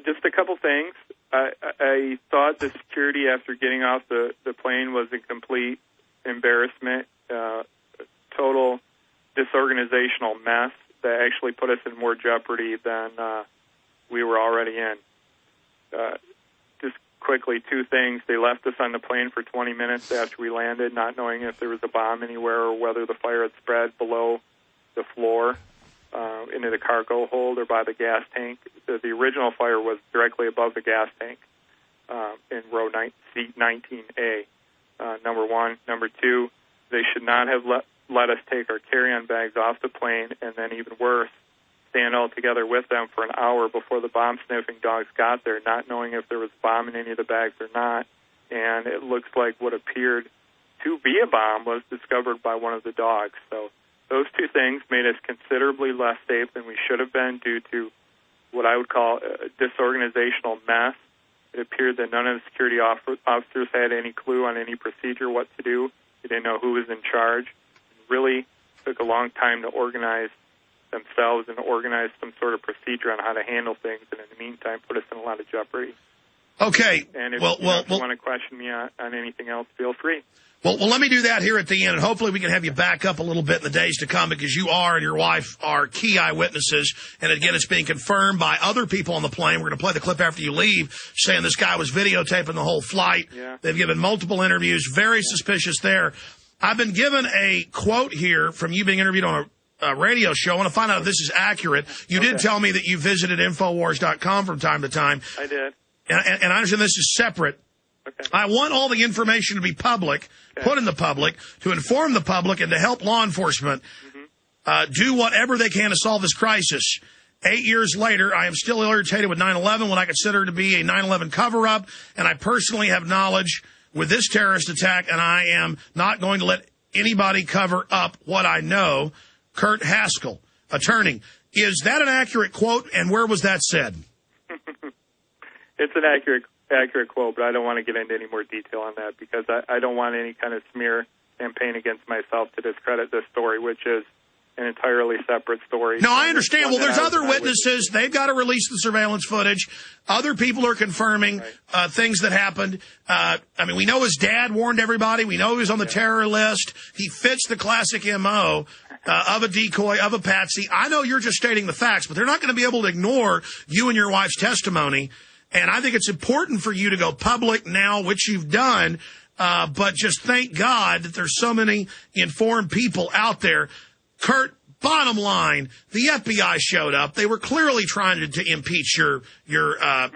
Just a couple things. I thought the security after getting off the plane was a complete embarrassment, total disorganizational mess that actually put us in more jeopardy than we were already in. Just quickly, two things. They left us on the plane for 20 minutes after we landed, not knowing if there was a bomb anywhere or whether the fire had spread below the floor into the cargo hold or by the gas tank. The original fire was directly above the gas tank in row seat 19A, number one. Number two, they should not have let us take our carry-on bags off the plane, and then even worse, stand all together with them for an hour before the bomb-sniffing dogs got there, not knowing if there was a bomb in any of the bags or not. And it looks like what appeared to be a bomb was discovered by one of the dogs. So those two things made us considerably less safe than we should have been due to what I would call a disorganizational mess. It appeared that none of the security officers had any clue on any procedure what to do. They didn't know who was in charge. It really took a long time to organize themselves and organize some sort of procedure on how to handle things, and in the meantime put us in a lot of jeopardy. Okay. And if you want to question me on anything else, feel free. Well, let me do that here at the end, and hopefully we can have you back up a little bit in the days to come, because you are and your wife are key eyewitnesses. And again, it's being confirmed by other people on the plane. We're going to play the clip after you leave, saying this guy was videotaping the whole flight. Yeah. They've given multiple interviews. Very suspicious there. I've been given a quote here from you being interviewed on a radio show. I want to find out if this is accurate. You did tell me that you visited Infowars.com from time to time. I did. And I understand this is separate. Okay. I want all the information to be public, put in the public, to inform the public and to help law enforcement do whatever they can to solve this crisis. 8 years later, I am still irritated with 9/11, what I consider to be a 9/11 cover-up, and I personally have knowledge with this terrorist attack, and I am not going to let anybody cover up what I know. Kurt Haskell, attorney. Is that an accurate quote, and where was that said? It's an accurate quote, but I don't want to get into any more detail on that because I don't want any kind of smear campaign against myself to discredit this story, which is an entirely separate story. No, I understand. Well, there's other witnesses. They've got to release the surveillance footage. Other people are confirming things that happened. I mean, we know his dad warned everybody. We know he was on the terror list. He fits the classic M.O. Of a decoy, of a patsy. I know you're just stating the facts, but they're not going to be able to ignore you and your wife's testimony. And I think it's important for you to go public now, which you've done. But just thank God that there's so many informed people out there. Kurt, bottom line, the FBI showed up. They were clearly trying to impeach your I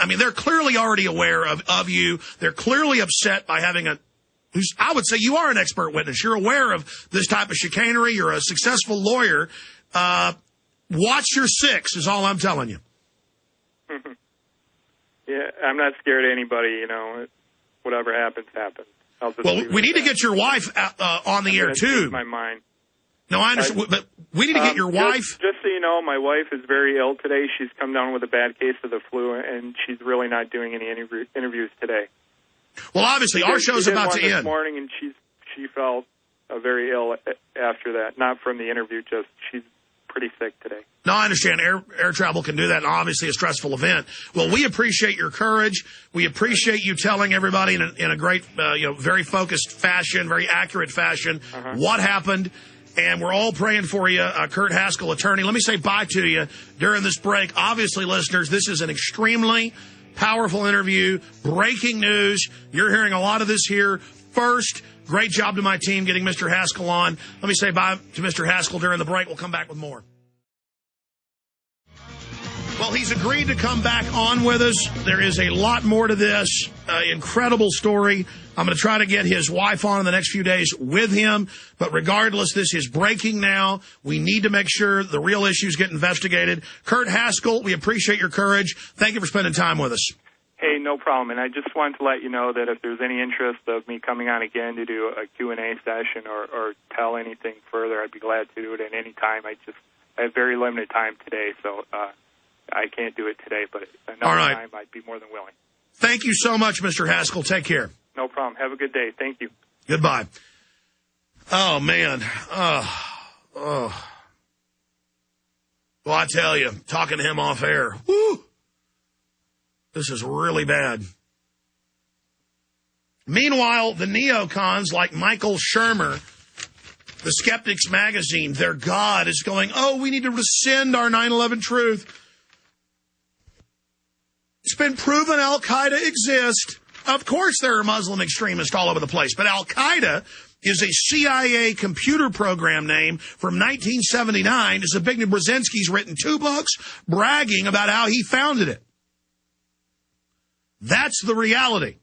mean, they're clearly already aware of you. They're clearly upset by having I would say you are an expert witness. You're aware of this type of chicanery. You're a successful lawyer. Watch your six is all I'm telling you. Yeah, I'm not scared of anybody, you know. Whatever happens, happens. Well, we need to get your wife on the air, too. My mind. No, I understand, but we need to get your wife. Just so you know, my wife is very ill today. She's come down with a bad case of the flu, and she's really not doing any interviews today. Well, obviously, our show's about to end. This morning, and she felt very ill after that. Not from the interview, just she's pretty sick today. No, I understand. Air travel can do that, and obviously a stressful event. Well, we appreciate your courage. We appreciate you telling everybody in a great, very focused fashion, very accurate fashion what happened. And we're all praying for you, Kurt Haskell, attorney. Let me say bye to you during this break. Obviously, listeners, this is an extremely powerful interview, breaking news. You're hearing a lot of this here first. Great job to my team getting Mr. Haskell on. Let me say bye to Mr. Haskell during the break. We'll come back with more. Well, he's agreed to come back on with us. There is a lot more to this. Incredible story. I'm going to try to get his wife on in the next few days with him. But regardless, this is breaking now. We need to make sure the real issues get investigated. Kurt Haskell, we appreciate your courage. Thank you for spending time with us. Hey, no problem. And I just wanted to let you know that if there's any interest of me coming on again to do a Q&A session or tell anything further, I'd be glad to do it at any time. I have very limited time today, so I can't do it today, but another time I'd be more than willing. Thank you so much, Mr. Haskell. Take care. No problem. Have a good day. Thank you. Goodbye. Oh, man. Well, I tell you, talking to him off air, woo! This is really bad. Meanwhile, the neocons like Michael Shermer, the Skeptics magazine, their God is going, oh, we need to rescind our 9/11 truth. It's been proven Al-Qaeda exists. Of course there are Muslim extremists all over the place, but Al-Qaeda is a CIA computer program name from 1979. Zbigniew Brzezinski's written 2 books bragging about how he founded it. That's the reality.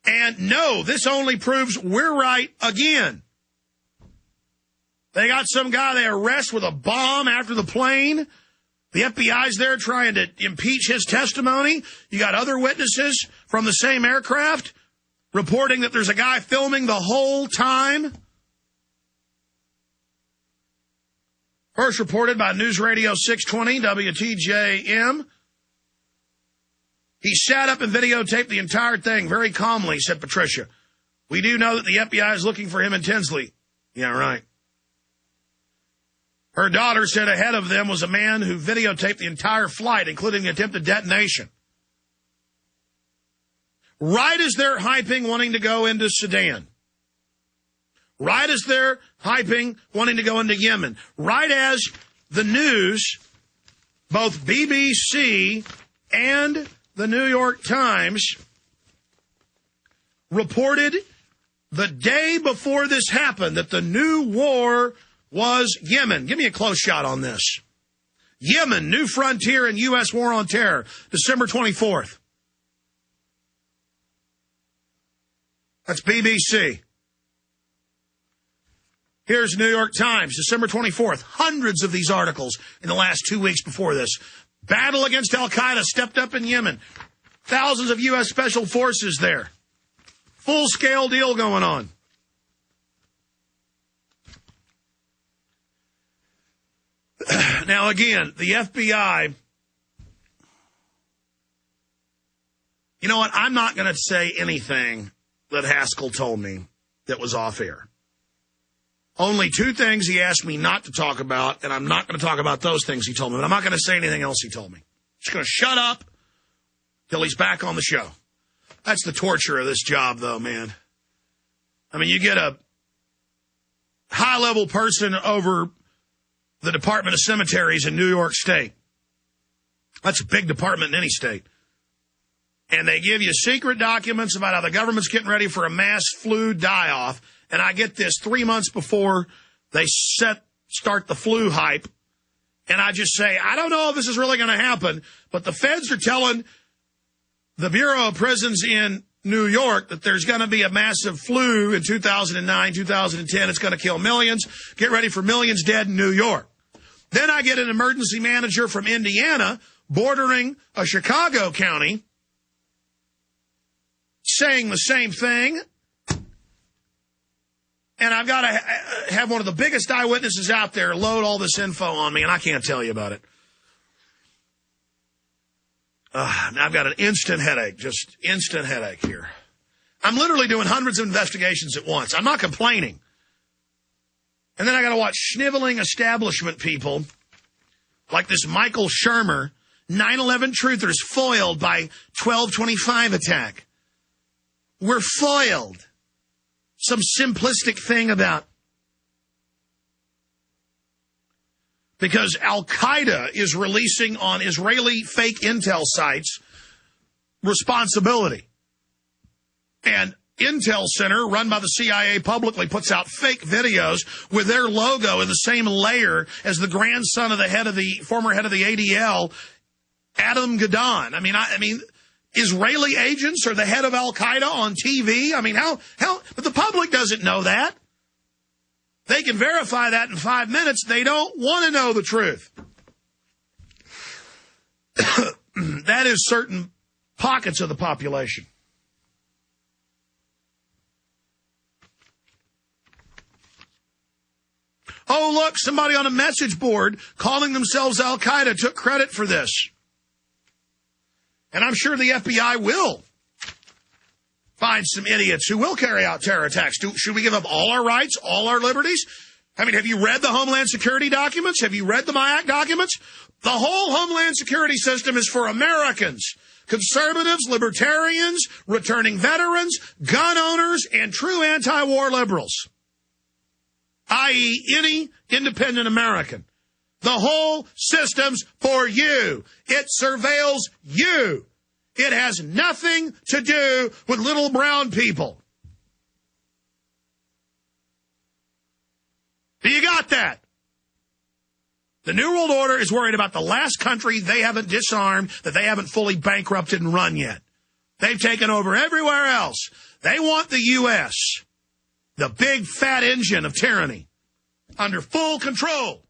And no, this only proves we're right again. They got some guy they arrest with a bomb after the plane. The FBI's there trying to impeach his testimony. You got other witnesses from the same aircraft reporting that there's a guy filming the whole time. First reported by News Radio 620 WTJM. He sat up and videotaped the entire thing very calmly, said Patricia. We do know that the FBI is looking for him intensely. Yeah, right. Her daughter said ahead of them was a man who videotaped the entire flight, including the attempted detonation. Right as they're hyping wanting to go into Sudan. Right as they're hyping wanting to go into Yemen. Right as the news, both BBC and the New York Times, reported the day before this happened that the new war was Yemen. Give me a close shot on this. Yemen, new frontier in U.S. war on terror, December 24th. That's BBC. Here's New York Times, December 24th. Hundreds of these articles in the last 2 weeks before this. Battle against Al-Qaeda stepped up in Yemen. Thousands of U.S. Special Forces there. Full-scale deal going on. Now, again, the FBI, you know what? I'm not going to say anything that Haskell told me that was off air. Only 2 things he asked me not to talk about, and I'm not going to talk about those things he told me, but I'm not going to say anything else he told me. Just going to shut up till he's back on the show. That's the torture of this job, though, man. I mean, you get a high-level person over the Department of Cemeteries in New York State. That's a big department in any state. And they give you secret documents about how the government's getting ready for a mass flu die-off. And I get this 3 months before they start the flu hype. And I just say, I don't know if this is really going to happen, but the feds are telling the Bureau of Prisons in New York that there's going to be a massive flu in 2009, 2010. It's going to kill millions. Get ready for millions dead in New York. Then I get an emergency manager from Indiana bordering a Chicago county saying the same thing. And I've got to have one of the biggest eyewitnesses out there load all this info on me, and I can't tell you about it. Now I've got an instant headache, just instant headache here. I'm literally doing hundreds of investigations at once. I'm not complaining. And then I got to watch sniveling establishment people like this Michael Shermer, 9/11 truthers foiled by 1225 attack. We're foiled. Some simplistic thing about because Al-Qaeda is releasing on Israeli fake intel sites responsibility. And Intel Center, run by the CIA, publicly puts out fake videos with their logo in the same layer as the grandson of the former head of the ADL, Adam Gadon. I mean, Israeli agents are the head of Al-Qaeda on TV. I mean, how, but the public doesn't know that. They can verify that in 5 minutes. They don't want to know the truth. That is certain pockets of the population. Oh, look, somebody on a message board calling themselves Al-Qaeda took credit for this. And I'm sure the FBI will find some idiots who will carry out terror attacks. Should we give up all our rights, all our liberties? I mean, have you read the Homeland Security documents? Have you read the MIAC documents? The whole Homeland Security system is for Americans. Conservatives, libertarians, returning veterans, gun owners, and true anti-war liberals, i.e. any independent American. The whole system's for you. It surveils you. It has nothing to do with little brown people. Do you got that? The New World Order is worried about the last country they haven't disarmed, that they haven't fully bankrupted and run yet. They've taken over everywhere else. They want the U.S., the big fat engine of tyranny, under full control.